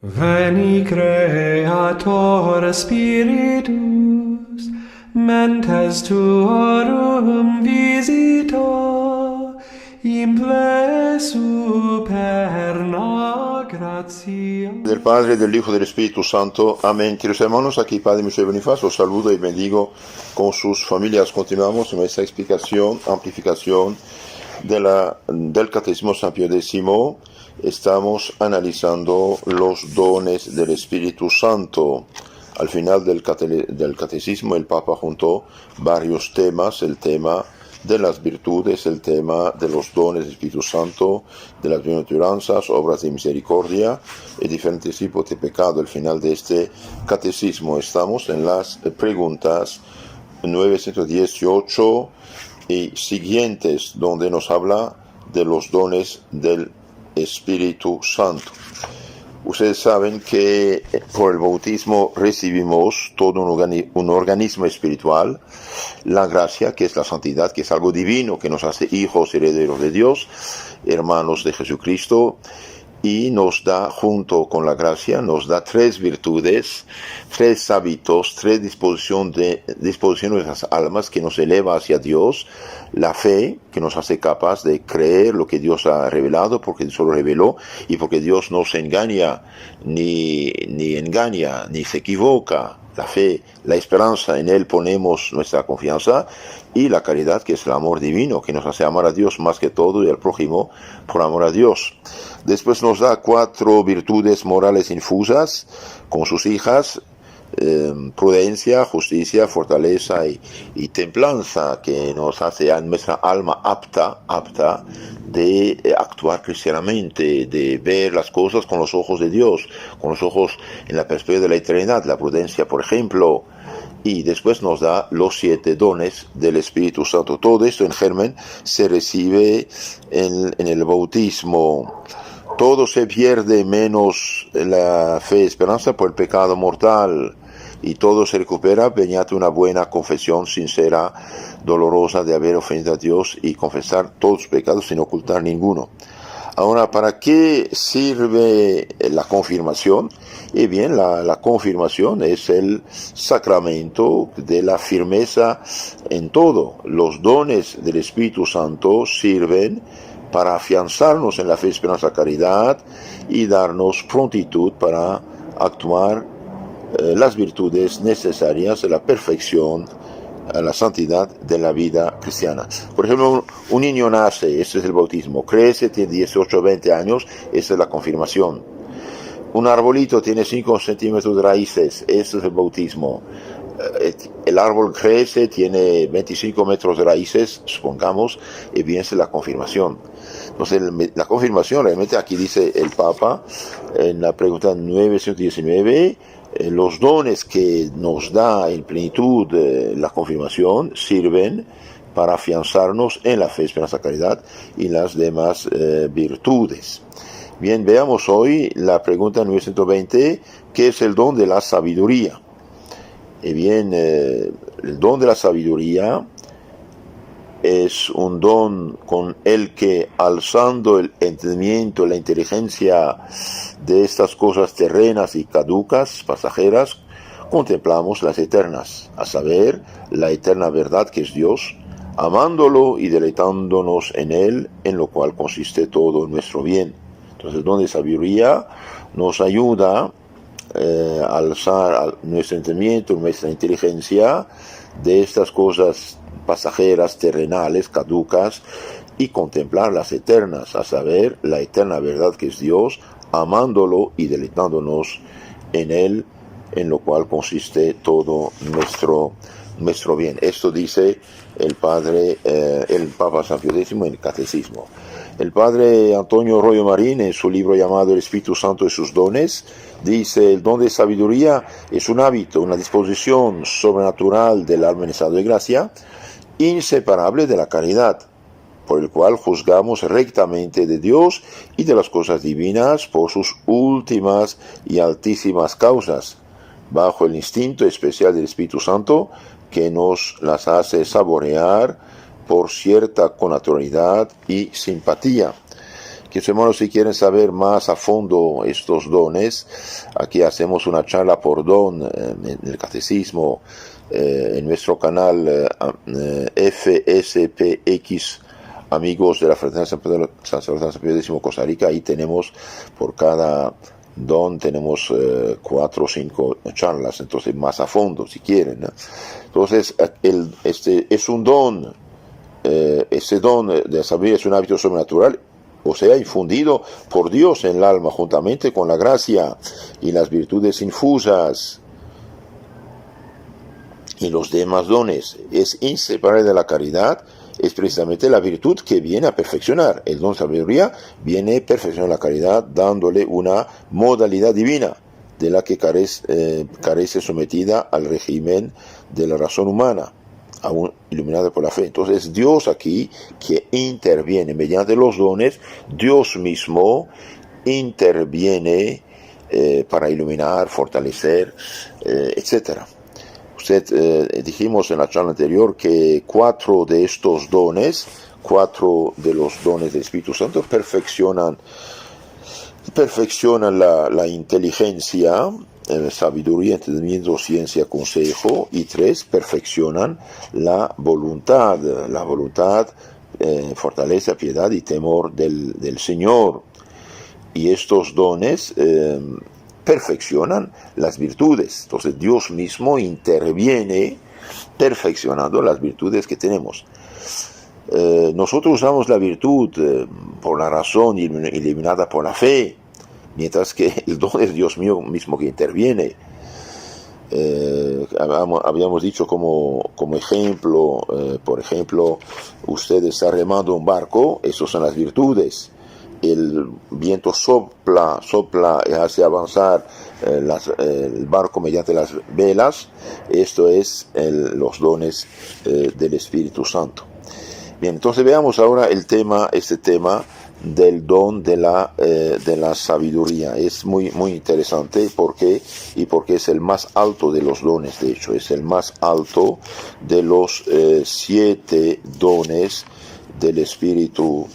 Veni Creator Spiritus, mentes tuorum visita, imple superna gratia. Del Padre, del Hijo y del Espíritu Santo. Amén. Queridos hermanos, aquí Padre Michel Bonifaz os saludo y bendigo con sus familias. Continuamos nuestra explicación, amplificación del Catecismo San Pío X. Estamos analizando los dones del Espíritu Santo. Al final del Catecismo el Papa juntó varios temas, el tema de las virtudes, el tema de los dones del Espíritu Santo, de las bienaventuranzas, obras de misericordia y diferentes tipos de pecado. Al final de este catecismo estamos en las preguntas 918 y siguientes, donde nos habla de los dones del Espíritu Santo. Ustedes saben que por el bautismo recibimos todo un organismo espiritual, la gracia, que es la santidad, que es algo divino, que nos hace hijos, herederos de Dios, hermanos de Jesucristo, y nos da, junto con la gracia, nos da tres virtudes, tres hábitos, tres disposiciones de nuestras almas que nos eleva hacia Dios. La fe, que nos hace capaz de creer lo que Dios ha revelado, porque Dios lo reveló, y porque Dios no se engaña, ni engaña, ni se equivoca. La fe, la esperanza, en Él ponemos nuestra confianza, y la caridad, que es el amor divino, que nos hace amar a Dios más que todo y al prójimo por amor a Dios. Después nos da cuatro virtudes morales infusas con sus hijas: prudencia, justicia, fortaleza y templanza, que nos hace a nuestra alma apta de actuar cristianamente, de ver las cosas con los ojos de Dios, con los ojos en la perspectiva de la eternidad. La prudencia, por ejemplo. Y después nos da los 7 dones del Espíritu Santo. Todo esto en germen se recibe en el bautismo. Todo se pierde menos la fe y esperanza por el pecado mortal, y todo se recupera mediante una buena confesión sincera, dolorosa, de haber ofendido a Dios, y confesar todos los pecados sin ocultar ninguno. Ahora, ¿para qué sirve la confirmación? Y bien, la confirmación es el sacramento de la firmeza en todo. Los dones del Espíritu Santo sirven para afianzarnos en la fe, esperanza, caridad, y darnos prontitud para actuar las virtudes necesarias a la perfección, a la santidad de la vida cristiana. Por ejemplo, un niño nace, ese es el bautismo, crece, tiene 18 o 20 años, esa es la confirmación. Un arbolito tiene 5 centímetros de raíces, ese es el bautismo. El árbol crece, tiene 25 metros de raíces, supongamos, y bien, esa es la confirmación. Entonces, la confirmación, realmente aquí dice el Papa, en la pregunta 919, los dones que nos da en plenitud la confirmación sirven para afianzarnos en la fe, esperanza, caridad y las demás virtudes. Bien, veamos hoy la pregunta 920, ¿qué es el don de la sabiduría? Bien, el don de la sabiduría es un don con el que, alzando el entendimiento, la inteligencia de estas cosas terrenas y caducas, pasajeras, contemplamos las eternas, a saber, la eterna verdad que es Dios, amándolo y deleitándonos en Él, en lo cual consiste todo nuestro bien. Entonces, el don de sabiduría nos ayuda a alzar nuestro entendimiento, nuestra inteligencia de estas cosas pasajeras, terrenales, caducas, y contemplar las eternas, a saber, la eterna verdad que es Dios, amándolo y deleitándonos en Él, en lo cual consiste todo nuestro bien. Esto dice el Papa San Pío X en el Catecismo. El Padre Antonio Royo Marín, en su libro llamado El Espíritu Santo y sus dones, dice: el don de sabiduría es un hábito, una disposición sobrenatural del alma en estado de gracia, inseparable de la caridad, por el cual juzgamos rectamente de Dios y de las cosas divinas por sus últimas y altísimas causas, bajo el instinto especial del Espíritu Santo, que nos las hace saborear por cierta connaturalidad y simpatía. Que hermanos, si quieren saber más a fondo estos dones, aquí hacemos una charla por don en el catecismo, en nuestro canal FSPX, amigos de la Fraternidad San Sebastián San Pío X Costa Rica. Ahí tenemos por cada don tenemos 4 o 5 charlas, entonces más a fondo si quieren, ¿no? Entonces este es un don, ese don de sabiduría es un hábito sobrenatural, o sea, infundido por Dios en el alma juntamente con la gracia y las virtudes infusas y los demás dones. Es inseparable de la caridad, es precisamente la virtud que viene a perfeccionar. El don de sabiduría viene a perfeccionar la caridad, dándole una modalidad divina de la que carece sometida al régimen de la razón humana, aún iluminada por la fe. Entonces Dios aquí que interviene mediante los dones, Dios mismo interviene para iluminar, fortalecer, etcétera. Dijimos en la charla anterior que 4 de estos dones, 4 de los dones del Espíritu Santo perfeccionan la inteligencia, sabiduría, entendimiento, ciencia, consejo, y 3 perfeccionan la voluntad, fortaleza, piedad y temor del Señor. Y estos dones perfeccionan las virtudes. Entonces Dios mismo interviene perfeccionando las virtudes que tenemos. Nosotros usamos la virtud por la razón iluminada por la fe, mientras que el don es Dios mío mismo que interviene. Habíamos dicho como ejemplo, por ejemplo, usted está remando un barco, esas son las virtudes. El viento sopla y hace avanzar el barco mediante las velas. Esto es los dones del Espíritu Santo. Bien, entonces veamos ahora este tema del don de la sabiduría. Es muy interesante porque es el más alto de los dones. De hecho, es el más alto de los 7 dones del Espíritu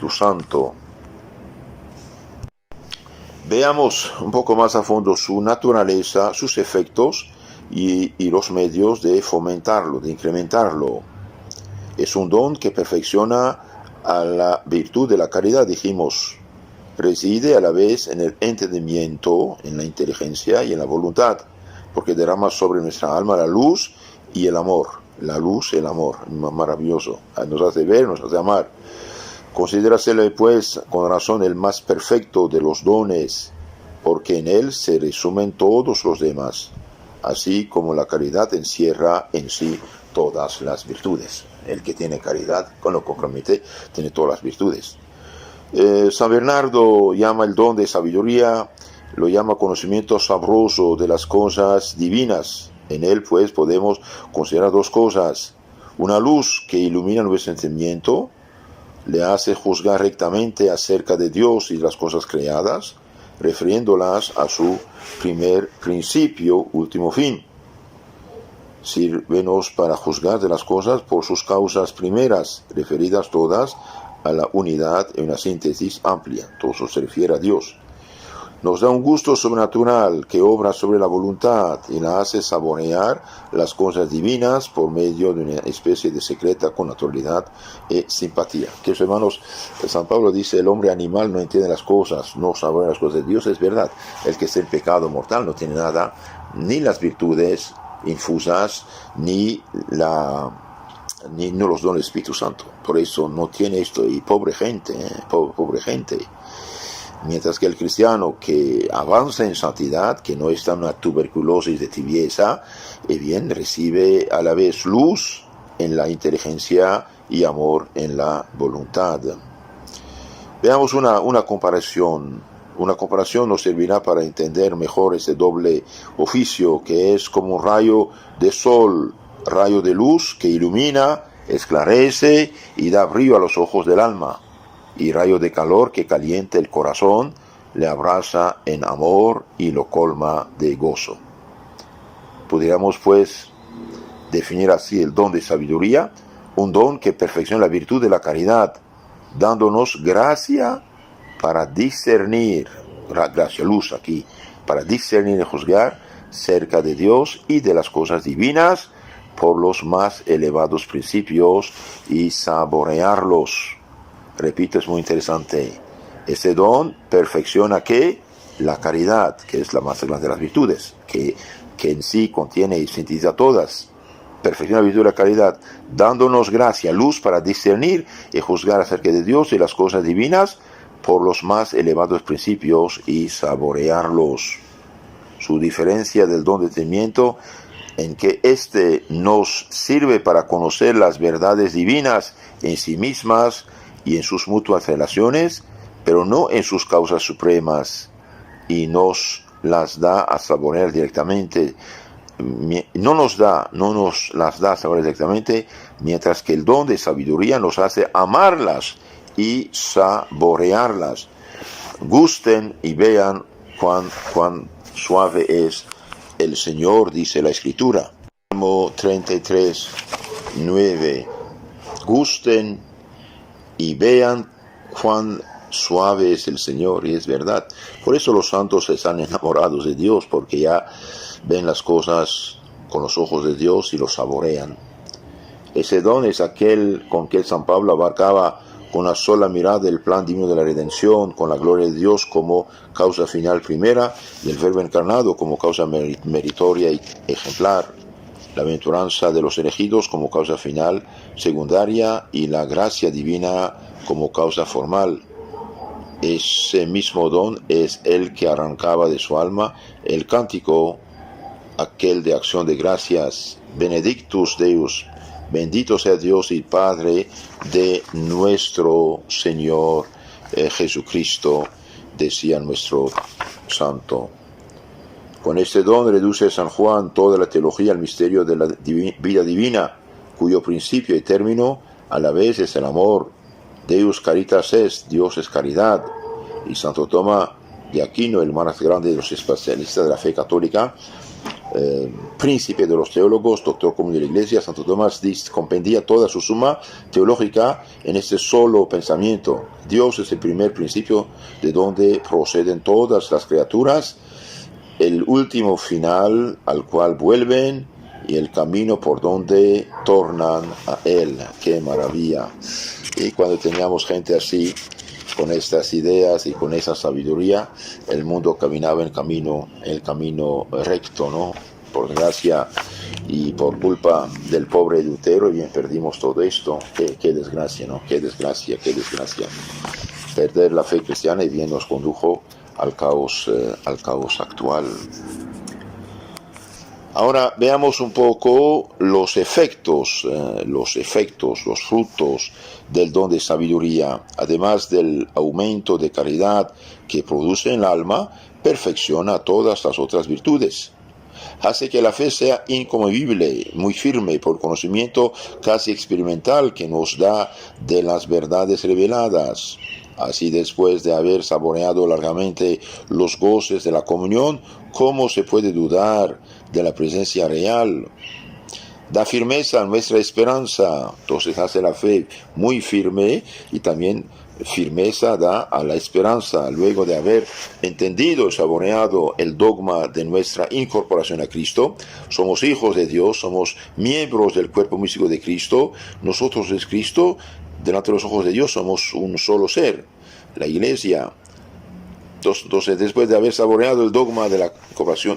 Santo. Veamos un poco más a fondo su naturaleza, sus efectos y los medios de fomentarlo, de incrementarlo. Es un don que perfecciona a la virtud de la caridad, dijimos. Reside a la vez en el entendimiento, en la inteligencia y en la voluntad, porque derrama sobre nuestra alma la luz y el amor. La luz, el amor, maravilloso. Nos hace ver, nos hace amar. Considérasele pues con razón el más perfecto de los dones, porque en él se resumen todos los demás, así como la caridad encierra en sí todas las virtudes. El que tiene caridad, con lo compromete, tiene todas las virtudes. San Bernardo llama el don de sabiduría, lo llama conocimiento sabroso de las cosas divinas. En él, pues, podemos considerar 2 cosas. Una luz que ilumina nuestro entendimiento, le hace juzgar rectamente acerca de Dios y las cosas creadas, refiriéndolas a su primer principio, último fin. Sírvenos para juzgar de las cosas por sus causas primeras, referidas todas a la unidad en una síntesis amplia. Todo eso se refiere a Dios. Nos da un gusto sobrenatural que obra sobre la voluntad y la hace saborear las cosas divinas por medio de una especie de secreta connaturalidad y simpatía. Que hermanos, San Pablo dice, el hombre animal no entiende las cosas, no saborea las cosas de Dios. Es verdad, el que está en pecado mortal no tiene nada, ni las virtudes infusas, ni los dones del Espíritu Santo. Por eso no tiene esto, y pobre gente. Mientras que el cristiano que avanza en santidad, que no está en una tuberculosis de tibieza, bien recibe a la vez luz en la inteligencia y amor en la voluntad. Veamos una comparación. Una comparación nos servirá para entender mejor ese doble oficio, que es como un rayo de sol, rayo de luz que ilumina, esclarece y da brillo a los ojos del alma, y rayo de calor que calienta el corazón, le abraza en amor y lo colma de gozo. Pudiéramos pues definir así el don de sabiduría, un don que perfecciona la virtud de la caridad, dándonos gracia para discernir, gracia, luz aquí, para discernir y juzgar cerca de Dios y de las cosas divinas por los más elevados principios y saborearlos. Repito, es muy interesante. Este don perfecciona ¿qué? La caridad, que es la más grande de las virtudes, que en sí contiene y sintetiza todas. Perfecciona la virtud de la caridad, dándonos gracia, luz para discernir y juzgar acerca de Dios y las cosas divinas por los más elevados principios y saborearlos. Su diferencia del don de entendimiento en que éste nos sirve para conocer las verdades divinas en sí mismas y en sus mutuas relaciones, pero no en sus causas supremas, y nos las da a saborear directamente. No nos las da a saborear directamente, mientras que el don de sabiduría nos hace amarlas y saborearlas. Gusten y vean cuán suave es el Señor, dice la Escritura. Salmo 33, 9. Gusten y vean cuán suave es el Señor, y es verdad. Por eso los santos están enamorados de Dios, porque ya ven las cosas con los ojos de Dios y los saborean. Ese don es aquel con que San Pablo abarcaba con una sola mirada el plan divino de la redención, con la gloria de Dios como causa final primera y el Verbo encarnado como causa meritoria y ejemplar, la aventuranza de los elegidos como causa final secundaria y la gracia divina como causa formal. Ese mismo don es el que arrancaba de su alma el cántico, aquel de acción de gracias, Benedictus Deus, bendito sea Dios y Padre de nuestro Señor Jesucristo, decía nuestro santo. Con este don reduce San Juan toda la teología al misterio de la vida divina, cuyo principio y término a la vez es el amor. Deus caritas est, Dios es caridad. Y Santo Tomás de Aquino, el más grande de los especialistas de la fe católica, príncipe de los teólogos, doctor común de la Iglesia, Santo Tomás compendía toda su suma teológica en este solo pensamiento. Dios es el primer principio de donde proceden todas las criaturas, el último final al cual vuelven y el camino por donde tornan a Él. ¡Qué maravilla! Y cuando teníamos gente así, con estas ideas y con esa sabiduría, el mundo caminaba en el camino recto, ¿no? Por desgracia y por culpa del pobre Lutero, bien perdimos todo esto. Qué desgracia, ¿no? Qué desgracia. Perder la fe cristiana y bien nos condujo al caos actual. Ahora veamos un poco los efectos, los frutos del don de sabiduría. Además del aumento de caridad que produce en el alma, perfecciona todas las otras virtudes. Hace que la fe sea inconmovible, muy firme, por conocimiento casi experimental que nos da de las verdades reveladas. Así, después de haber saboreado largamente los goces de la comunión, ¿cómo se puede dudar de la presencia real? Da firmeza a nuestra esperanza, entonces hace la fe muy firme y también firmeza da a la esperanza. Luego de haber entendido y saboreado el dogma de nuestra incorporación a Cristo, somos hijos de Dios, somos miembros del cuerpo místico de Cristo, nosotros es Cristo, delante de los ojos de Dios somos un solo ser, la Iglesia. Entonces, después de haber saboreado el dogma de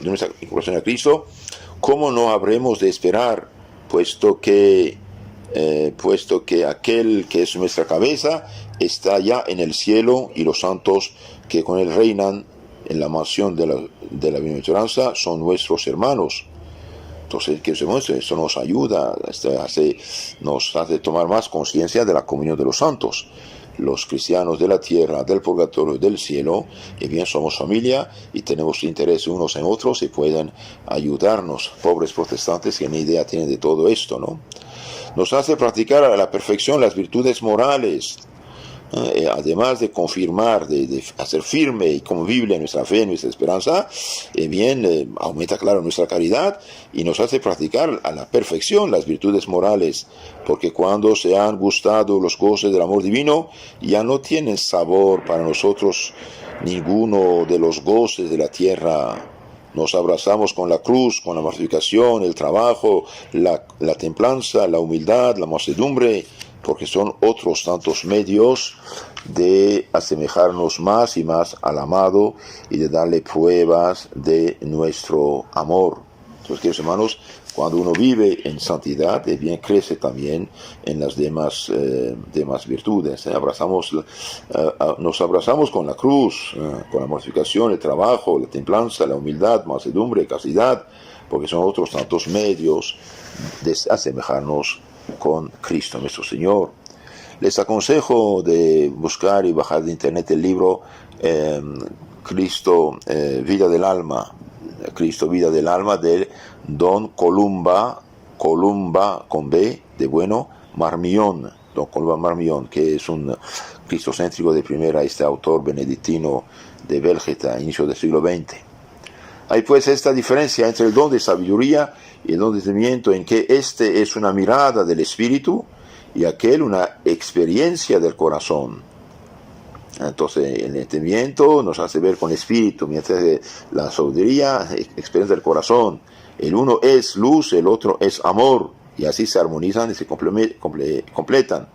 nuestra incorporación a Cristo, ¿cómo no habremos de esperar, puesto que aquel que es nuestra cabeza está ya en el cielo y los santos que con él reinan en la mansión de la bienaventuranza son nuestros hermanos? Entonces, que eso nos ayuda, nos hace tomar más conciencia de la comunión de los santos. Los cristianos de la tierra, del purgatorio y del cielo, y bien somos familia y tenemos interés unos en otros y pueden ayudarnos. Pobres protestantes que ni idea tienen de todo esto, ¿no? Nos hace practicar a la perfección las virtudes morales. además de confirmar, de hacer firme y convivible nuestra fe, nuestra esperanza, aumenta, claro, nuestra caridad y nos hace practicar a la perfección las virtudes morales, porque cuando se han gustado los goces del amor divino, ya no tienen sabor para nosotros ninguno de los goces de la tierra. Nos abrazamos con la cruz, con la mortificación, el trabajo, la templanza, la humildad, la mansedumbre, porque son otros tantos medios de asemejarnos más y más al amado y de darle pruebas de nuestro amor. Entonces, queridos hermanos, cuando uno vive en santidad, bien crece también en las demás virtudes. Nos abrazamos con la cruz, con la mortificación, el trabajo, la templanza, la humildad, mansedumbre, castidad, porque son otros tantos medios de asemejarnos con Cristo nuestro Señor. Les aconsejo de buscar y bajar de internet el libro Cristo, Vida del Alma, Cristo, Vida del Alma, de Don Columba con B, de bueno, Marmión, Don Columba Marmión, que es un cristocéntrico de primera, autor benedictino de Bélgica, inicio del siglo XX. Hay pues esta diferencia entre el don de sabiduría y el don de entendimiento, en que este es una mirada del espíritu y aquel una experiencia del corazón. Entonces el entendimiento nos hace ver con el espíritu, mientras la sabiduría experiencia del corazón. El uno es luz, el otro es amor, y así se armonizan y se completan.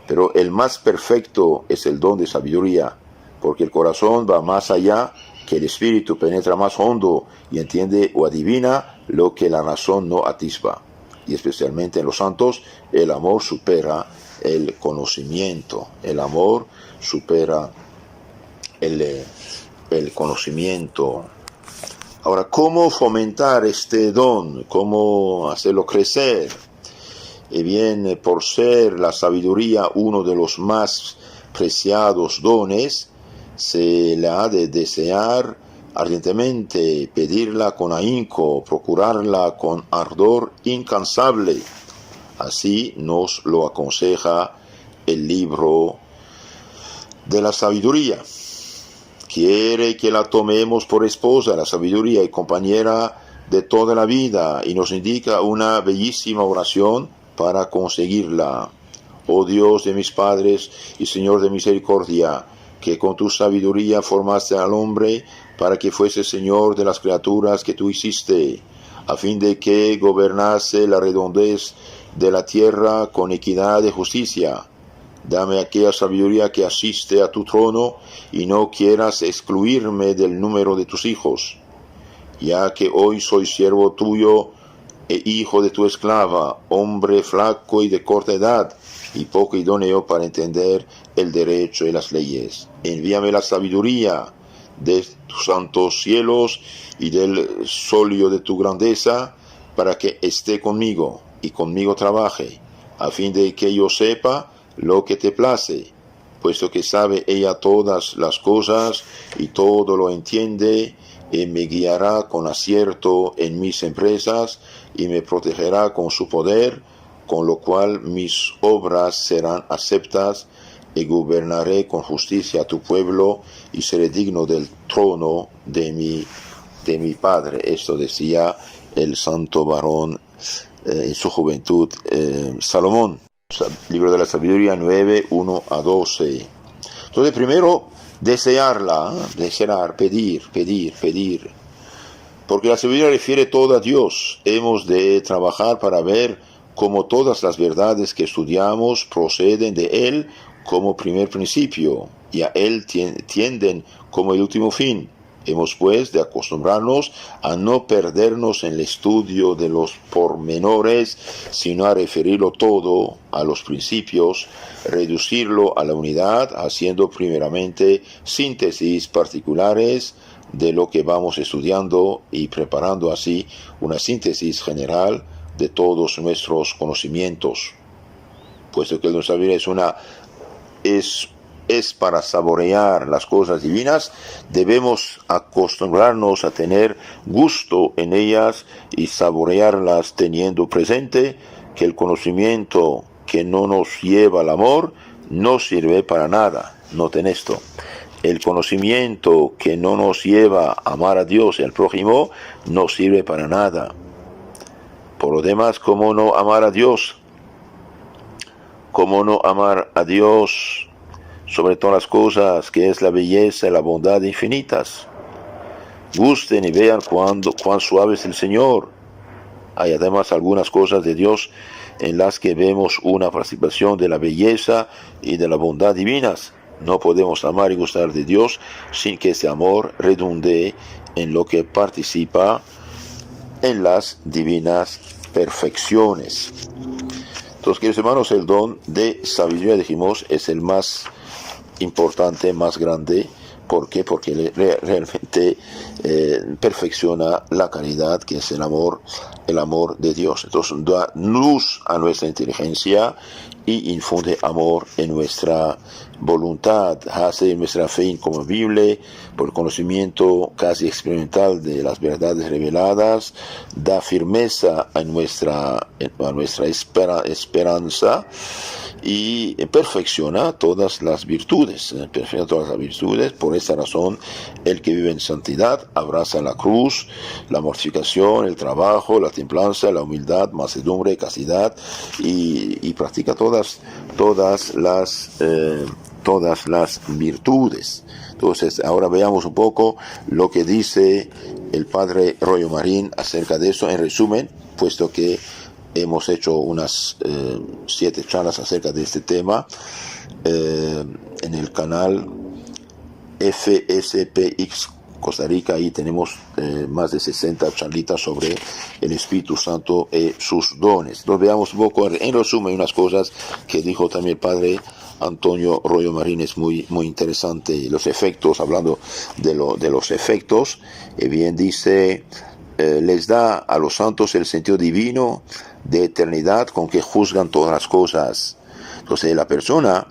Pero el más perfecto es el don de sabiduría, porque el corazón va más allá, que el espíritu penetra más hondo y entiende o adivina lo que la razón no atisba. Y especialmente en los santos, el amor supera el conocimiento. El amor supera el conocimiento. Ahora, ¿cómo fomentar este don? ¿Cómo hacerlo crecer? Bien, por ser la sabiduría uno de los más preciados dones, se le ha de desear ardientemente, pedirla con ahínco, procurarla con ardor incansable. Así nos lo aconseja el libro de la sabiduría. Quiere que la tomemos por esposa, la sabiduría, y compañera de toda la vida, y nos indica una bellísima oración para conseguirla. Oh Dios de mis padres y Señor de misericordia, que con tu sabiduría formaste al hombre para que fuese Señor de las criaturas que tú hiciste, a fin de que gobernase la redondez de la tierra con equidad y justicia. Dame aquella sabiduría que asiste a tu trono y no quieras excluirme del número de tus hijos, ya que hoy soy siervo tuyo e hijo de tu esclava, hombre flaco y de corta edad, y poco idóneo para entender el derecho y las leyes. Envíame la sabiduría de tus santos cielos y del solio de tu grandeza, para que esté conmigo y conmigo trabaje, a fin de que yo sepa lo que te place, puesto que sabe ella todas las cosas y todo lo entiende, y me guiará con acierto en mis empresas y me protegerá con su poder, con lo cual mis obras serán aceptas, y gobernaré con justicia a tu pueblo y seré digno del trono de mi Padre. Esto decía el santo varón en su juventud, Salomón. Libro de la Sabiduría 9, 1 a 12. Entonces, primero, desearla, desear, pedir. Porque la sabiduría refiere todo a Dios. Hemos de trabajar para ver cómo todas las verdades que estudiamos proceden de Él como primer principio, y a Él tienden como el último fin. Hemos pues de acostumbrarnos a no perdernos en el estudio de los pormenores, sino a referirlo todo a los principios, reducirlo a la unidad, haciendo primeramente síntesis particulares de lo que vamos estudiando y preparando así una síntesis general de todos nuestros conocimientos. Puesto que el don sabiduría es para saborear las cosas divinas, debemos acostumbrarnos a tener gusto en ellas y saborearlas, teniendo presente que el conocimiento que no nos lleva al amor no sirve para nada. Noten esto. El conocimiento que no nos lleva a amar a Dios y al prójimo no sirve para nada. Por lo demás, ¿cómo no amar a Dios? ¿Cómo no amar a Dios sobre todas las cosas, que es la belleza y la bondad infinitas? Gusten y vean cuán suave es el Señor. Hay además algunas cosas de Dios en las que vemos una participación de la belleza y de la bondad divinas. No podemos amar y gustar de Dios sin que ese amor redunde en lo que participa en las divinas perfecciones. Entonces, queridos hermanos, el don de sabiduría, dijimos, es el más importante, más grande. ¿Por qué? Porque realmente perfecciona la caridad, que es el amor de Dios. Entonces da luz a nuestra inteligencia y infunde amor en nuestra voluntad, hace nuestra fe inconmovible por el conocimiento casi experimental de las verdades reveladas, da firmeza a nuestra esperanza y perfecciona todas las virtudes. Por esta razón, el que vive en santidad abraza la cruz, la mortificación, el trabajo, la templanza, la humildad, mansedumbre, castidad y practica todas las virtudes. Entonces, ahora veamos un poco lo que dice el padre Royo Marín acerca de eso, en resumen, puesto que hemos hecho unas 7 charlas acerca de este tema en el canal FSPX Costa Rica. Ahí tenemos más de 60 charlitas sobre el Espíritu Santo y sus dones. Entonces veamos un poco, en resumen, unas cosas que dijo también el padre Antonio Royo Marín. Es muy interesante. Los efectos, hablando de los efectos, bien dice, les da a los santos el sentido divino de eternidad con que juzgan todas las cosas. Entonces la persona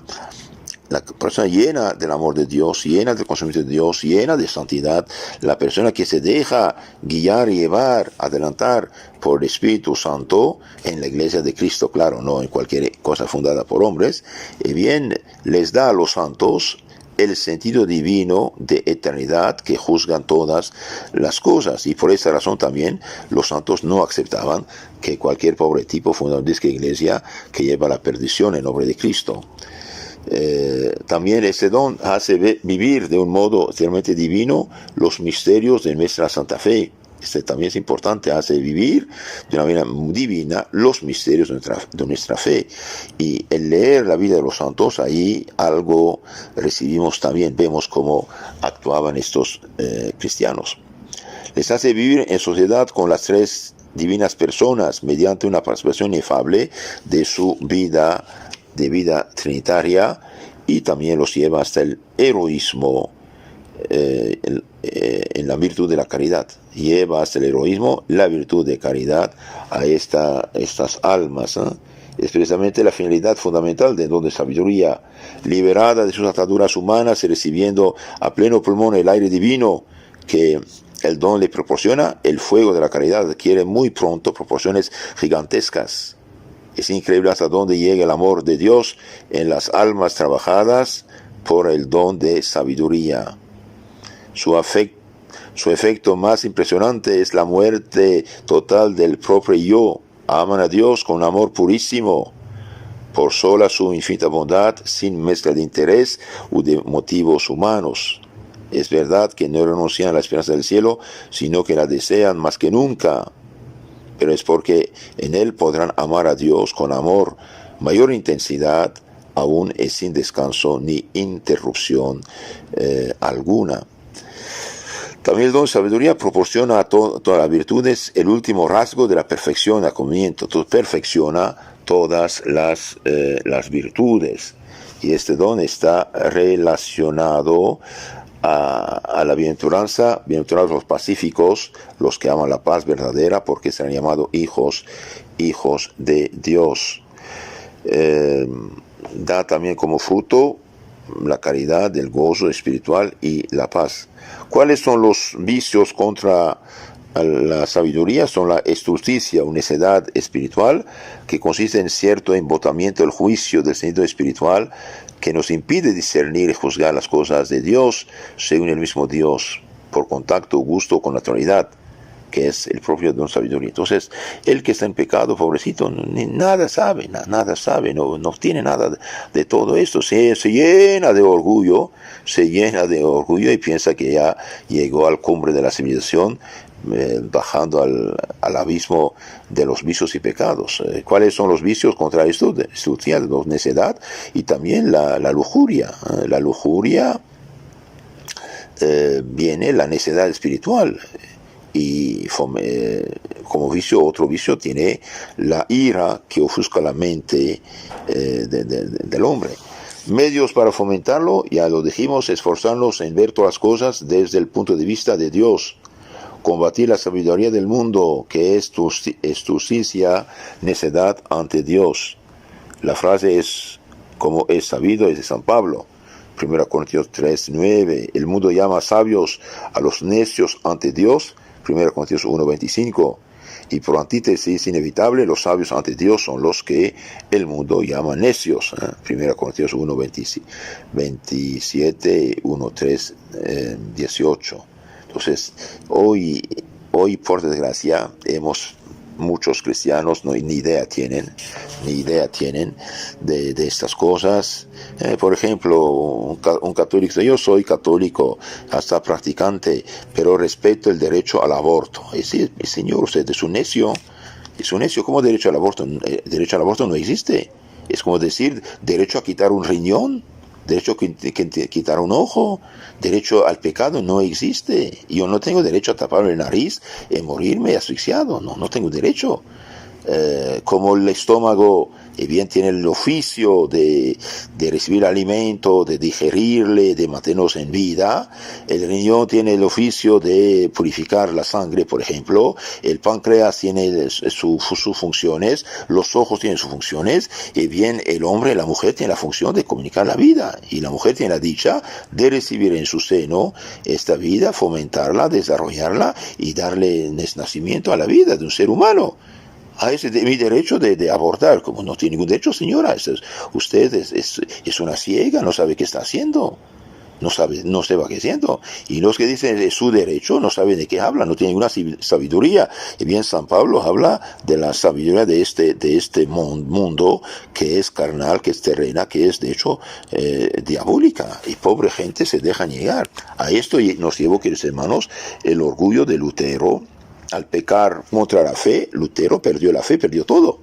llena del amor de Dios, llena del conocimiento de Dios, llena de santidad, la persona que se deja guiar y llevar, adelantar por el Espíritu Santo en la iglesia de Cristo, claro, no en cualquier cosa fundada por hombres, bien les da a los santos el sentido divino de eternidad que juzgan todas las cosas. Y por esta razón también los santos no aceptaban que cualquier pobre tipo funda una iglesia que lleva a la perdición en nombre de Cristo. También este don hace vivir de un modo realmente divino los misterios de nuestra Santa Fe. Este también es importante, hace vivir de una manera divina los misterios de nuestra fe. Y el leer la vida de los santos, ahí algo recibimos también, vemos cómo actuaban estos cristianos. Les hace vivir en sociedad con las 3 divinas personas mediante una participación inefable de su vida trinitaria, y también los lleva hasta el heroísmo en la virtud de la caridad. Lleva hasta el heroísmo la virtud de caridad a estas almas. Es precisamente la finalidad fundamental del don de sabiduría, liberada de sus ataduras humanas y recibiendo a pleno pulmón el aire divino que el don le proporciona. El fuego de la caridad adquiere muy pronto proporciones gigantescas. Es increíble hasta dónde llega el amor de Dios en las almas trabajadas por el don de sabiduría. Su efecto más impresionante es la muerte total del propio yo. Aman a Dios con un amor purísimo, por sola su infinita bondad, sin mezcla de interés o de motivos humanos. Es verdad que no renuncian a la esperanza del cielo, sino que la desean más que nunca. Pero es porque en él podrán amar a Dios con amor, mayor intensidad, aún es sin descanso ni interrupción alguna. También el don de sabiduría proporciona a todas las virtudes el último rasgo de la perfección, el acomodamiento. Entonces perfecciona todas las virtudes. Y este don está relacionado a la bienaventuranza. Bienaventurados los pacíficos, los que aman la paz verdadera, porque serán llamados hijos de Dios. Da también como fruto la caridad, el gozo espiritual y la paz. ¿Cuáles son los vicios contra la sabiduría? Son la estulticia o necedad espiritual, que consiste en cierto embotamiento del juicio del sentido espiritual, que nos impide discernir y juzgar las cosas de Dios según el mismo Dios, por contacto, gusto con naturalidad, que es el propio don sabiduría. Entonces, el que está en pecado, pobrecito, nada sabe, no tiene nada de todo esto. Se llena de orgullo y piensa que ya llegó al cumbre de la civilización, bajando al abismo de los vicios y pecados. ¿Cuáles son los vicios contra esto? La necedad y también la lujuria. La lujuria viene la necedad espiritual. Y como vicio, otro vicio tiene la ira que ofusca la mente del hombre. Medios para fomentarlo, ya lo dijimos, esforzarnos en ver todas las cosas desde el punto de vista de Dios, combatir la sabiduría del mundo, que es justicia, necedad ante Dios. La frase es, como es sabido, es de San Pablo. 1 Corintios 3:9. El mundo llama sabios a los necios ante Dios. 1 Corintios 1:25. Y por antítesis inevitable, los sabios ante Dios son los que el mundo llama necios. 1 Corintios 1:27, 1:3, 18. Entonces, hoy por desgracia, muchos cristianos ni idea tienen de estas cosas. Por ejemplo, un católico, yo soy católico, hasta practicante, pero respeto el derecho al aborto. Y sí, señor, usted es un necio. ¿Cómo derecho al aborto? Derecho al aborto no existe. Es como decir derecho a quitar un riñón, derecho a quitar un ojo, derecho al pecado no existe. Yo no tengo derecho a taparme la nariz y morirme asfixiado, no tengo derecho. Como el estómago bien tiene el oficio de recibir alimento, de digerirle, de mantenernos en vida, el riñón tiene el oficio de purificar la sangre, por ejemplo, el páncreas tiene sus funciones, los ojos tienen sus funciones, y bien el hombre, la mujer tiene la función de comunicar la vida, y la mujer tiene la dicha de recibir en su seno esta vida, fomentarla, desarrollarla y darle nacimiento a la vida de un ser humano. Ese es mi derecho de abortar. Como no tiene ningún derecho, señora. Usted es una ciega, no sabe qué está haciendo. No sabe qué haciendo. Y los que dicen es su derecho, no saben de qué habla, no tienen ninguna sabiduría. Y bien, San Pablo habla de la sabiduría de este mundo que es carnal, que es terrena, que es de hecho diabólica. Y pobre gente se deja llegar. A esto nos llevó, queridos hermanos, el orgullo de Lutero. Al pecar contra la fe, Lutero perdió la fe, perdió todo.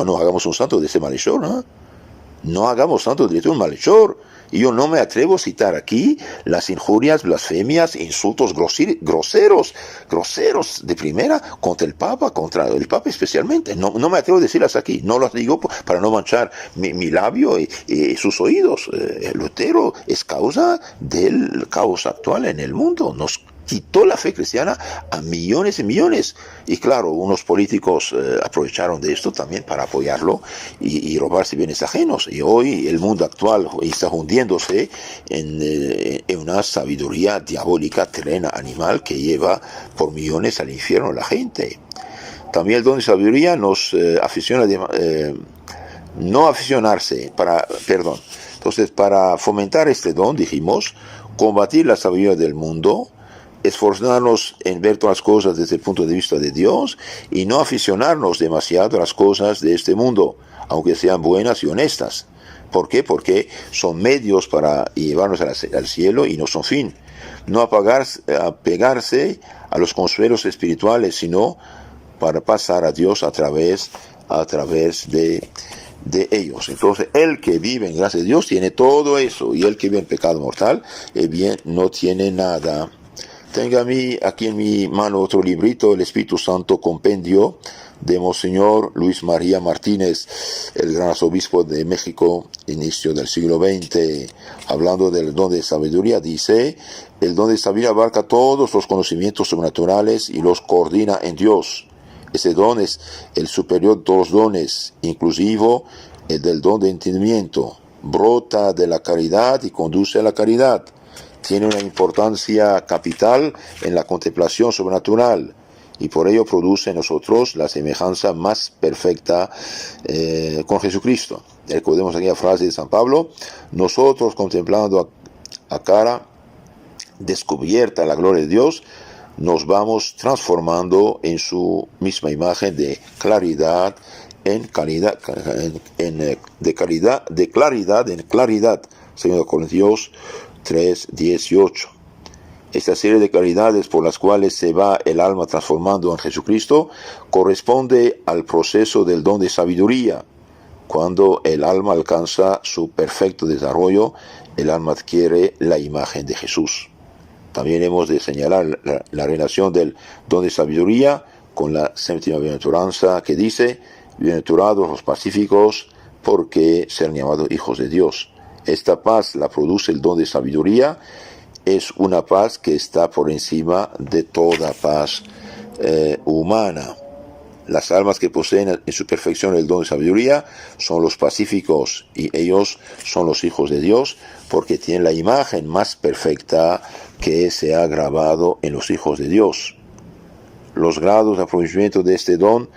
No hagamos un santo de ese malhechor, ¿no? No hagamos santo de un malhechor. Y yo no me atrevo a citar aquí las injurias, blasfemias, insultos groseros de primera contra el Papa especialmente. No me atrevo a decirlas aquí. No las digo para no manchar mi labio y sus oídos. Lutero es causa del caos actual en el mundo. Nos quitó la fe cristiana a millones y millones. Y claro, unos políticos aprovecharon de esto también para apoyarlo y robarse bienes ajenos. Y hoy el mundo actual está hundiéndose en una sabiduría diabólica, terrena, animal, que lleva por millones al infierno a la gente. También el don de sabiduría nos aficiona no aficionarse, Entonces, para fomentar este don, dijimos, combatir la sabiduría del mundo, esforzarnos en ver todas las cosas desde el punto de vista de Dios y no aficionarnos demasiado a las cosas de este mundo, aunque sean buenas y honestas. ¿Por qué? Porque son medios para llevarnos al cielo y no son fin. No apegarse a los consuelos espirituales, sino para pasar a Dios a través de ellos. Entonces, el que vive en gracia de Dios tiene todo eso, y el que vive en pecado mortal, bien, no tiene nada. Tengo aquí en mi mano otro librito, El Espíritu Santo Compendio, de Monseñor Luis María Martínez, el gran arzobispo de México, inicio del siglo XX, hablando del don de sabiduría. Dice: el don de sabiduría abarca todos los conocimientos sobrenaturales y los coordina en Dios. Ese don es el superior de todos los dones, inclusivo el del don de entendimiento. Brota de la caridad y conduce a la caridad. Tiene una importancia capital en la contemplación sobrenatural y por ello produce en nosotros la semejanza más perfecta con Jesucristo. Recordemos aquella frase de San Pablo: nosotros contemplando a cara descubierta la gloria de Dios, nos vamos transformando en su misma imagen de claridad en calidad, de claridad en claridad. 2 Corintios 3, 18. Esta serie de claridades por las cuales se va el alma transformando en Jesucristo corresponde al proceso del don de sabiduría. Cuando el alma alcanza su perfecto desarrollo, el alma adquiere la imagen de Jesús. También hemos de señalar la relación del don de sabiduría con la séptima bienaventuranza que dice: bienaventurados los pacíficos, porque serán llamados hijos de Dios. Esta paz la produce el don de sabiduría. Es una paz que está por encima de toda paz humana. Las almas que poseen en su perfección el don de sabiduría son los pacíficos, y ellos son los hijos de Dios porque tienen la imagen más perfecta que se ha grabado en los hijos de Dios. Los grados de aprovechamiento de este don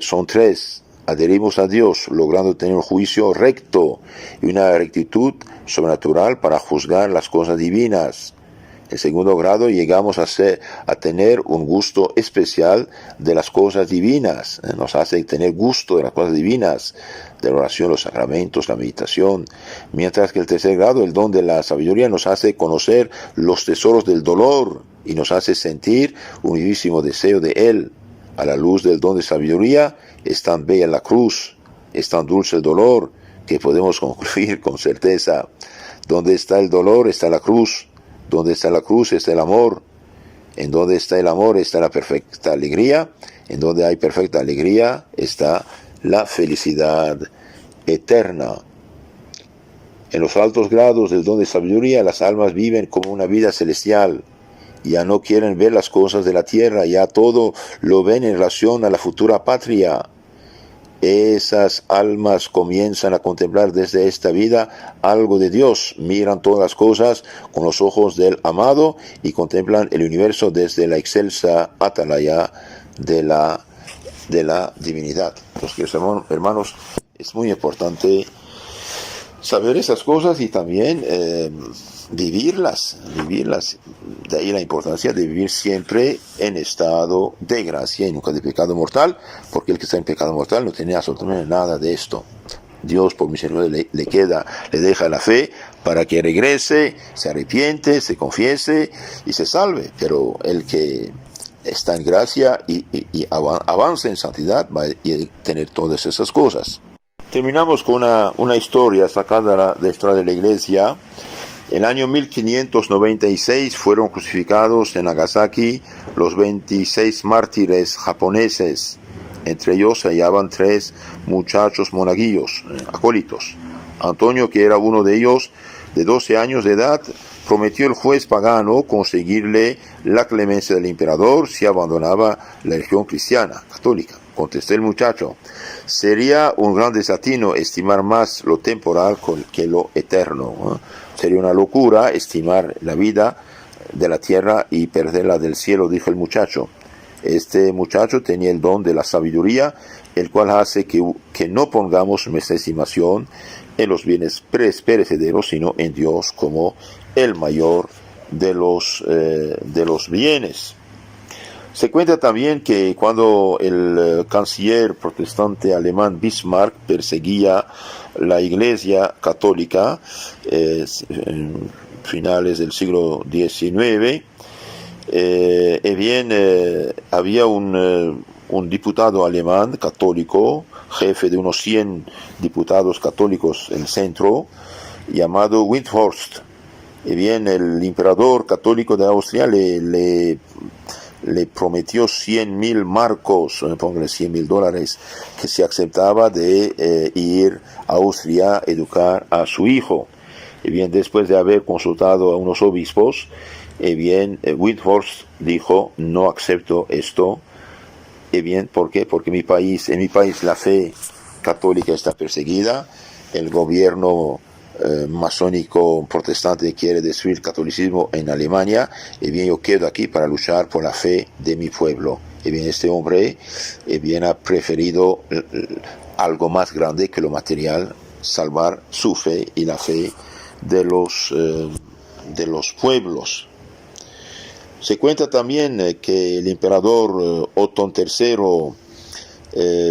son 3. Adherimos a Dios, logrando tener un juicio recto y una rectitud sobrenatural para juzgar las cosas divinas. En segundo grado, llegamos a tener un gusto especial de las cosas divinas. Nos hace tener gusto de las cosas divinas, de la oración, los sacramentos, la meditación. Mientras que el tercer grado, el don de la sabiduría, nos hace conocer los tesoros del dolor y nos hace sentir un vivísimo deseo de él. A la luz del don de sabiduría, es tan bella la cruz, es tan dulce el dolor, que podemos concluir con certeza: donde está el dolor está la cruz. Donde está la cruz está el amor. En donde está el amor está la perfecta alegría. En donde hay perfecta alegría está la felicidad eterna. En los altos grados del don de sabiduría, las almas viven como una vida celestial. Ya no quieren ver las cosas de la tierra, ya todo lo ven en relación a la futura patria. Esas almas comienzan a contemplar desde esta vida algo de Dios, miran todas las cosas con los ojos del amado y contemplan el universo desde la excelsa atalaya de la divinidad. Entonces, hermanos, es muy importante saber esas cosas y también vivirlas. De ahí la importancia de vivir siempre en estado de gracia y nunca de pecado mortal, porque el que está en pecado mortal no tiene absolutamente nada de esto. Dios, por misericordia, le deja la fe para que regrese, se arrepiente, se confiese y se salve. Pero el que está en gracia y avanza en santidad va a tener todas esas cosas. Terminamos con una historia sacada de la historia de la Iglesia. En el año 1596 fueron crucificados en Nagasaki los 26 mártires japoneses. Entre ellos se hallaban 3 muchachos monaguillos, acólitos. Antonio, que era uno de ellos, de 12 años de edad, prometió al juez pagano conseguirle la clemencia del emperador si abandonaba la religión cristiana, católica. Contestó el muchacho: sería un gran desatino estimar más lo temporal que lo eterno. Sería una locura estimar la vida de la tierra y perderla del cielo, dijo el muchacho. Este muchacho tenía el don de la sabiduría, el cual hace que no pongamos nuestra estimación en los bienes perecederos, sino en Dios como el mayor de los bienes. Se cuenta también que cuando el canciller protestante alemán Bismarck perseguía la Iglesia católica en finales del siglo XIX, había un diputado alemán católico, jefe de unos 100 diputados católicos en el centro, llamado Windthorst. El emperador católico de Austria le prometió 100.000 marcos, póngale $100.000, que se aceptaba de ir a Austria a educar a su hijo. Después de haber consultado a unos obispos, Windthorst dijo: no acepto esto. ¿Por qué? Porque en mi país la fe católica está perseguida, el gobierno masónico protestante quiere destruir el catolicismo en Alemania, yo quedo aquí para luchar por la fe de mi pueblo. Y bien, este hombre bien ha preferido algo más grande que lo material, salvar su fe y la fe de los pueblos. Se cuenta también que el emperador Otón III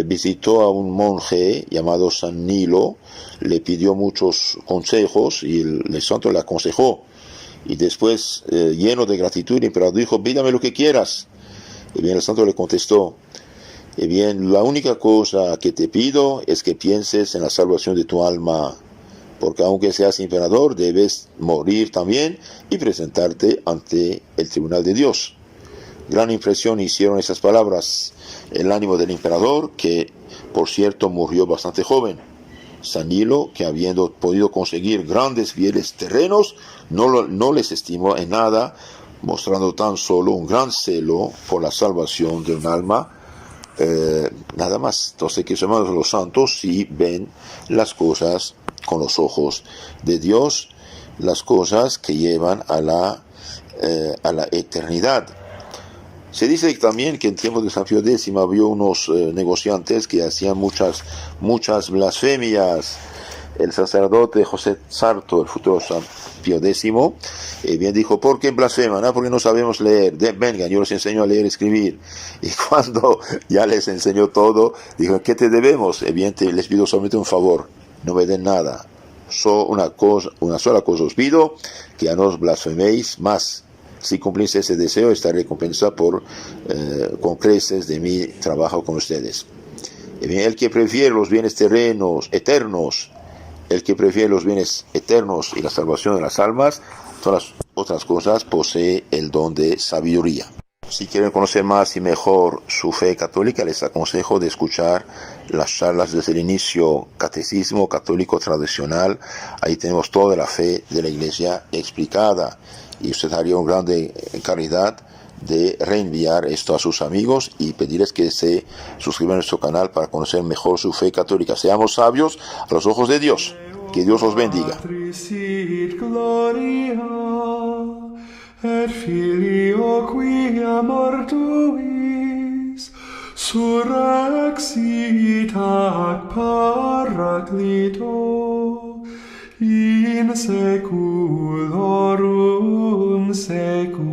visitó a un monje llamado San Nilo, le pidió muchos consejos y el santo le aconsejó. Y después, lleno de gratitud, el emperador dijo: pídame lo que quieras. Y bien, el santo le contestó: bien, la única cosa que te pido es que pienses en la salvación de tu alma, porque aunque seas emperador, debes morir también y presentarte ante el tribunal de Dios. Gran impresión hicieron esas palabras el ánimo del emperador, que por cierto murió bastante joven. San Nilo, que habiendo podido conseguir grandes bienes terrenos, no les estimó en nada, mostrando tan solo un gran celo por la salvación de un alma, nada más. Entonces, que hermanos, los santos sí ven las cosas con los ojos de Dios, las cosas que llevan a la eternidad. Se dice también que en tiempos de San Pío X había unos negociantes que hacían muchas blasfemias. El sacerdote José Sarto, el futuro San Pío X, bien dijo: ¿por qué blasfeman? Porque no sabemos leer. Vengan, yo les enseño a leer y escribir. Y cuando ya les enseñó todo, dijo: ¿qué te debemos? Bien, les pido solamente un favor, no me den nada. Una sola cosa os pido, que ya no os blasfeméis más. Si cumplís ese deseo, estaré recompensado con creces de mi trabajo con ustedes. Bien, el que prefiere los bienes eternos y la salvación de las almas, todas las otras cosas, posee el don de sabiduría. Si quieren conocer más y mejor su fe católica, les aconsejo de escuchar las charlas desde el inicio, Catecismo Católico Tradicional. Ahí tenemos toda la fe de la Iglesia explicada. Y usted haría una grande caridad de reenviar esto a sus amigos y pedirles que se suscriban a nuestro canal para conocer mejor su fe católica. Seamos sabios a los ojos de Dios. Que Dios los bendiga. Et Filio quia mortuis surrexit ac Paraclito in seculorum seculorum.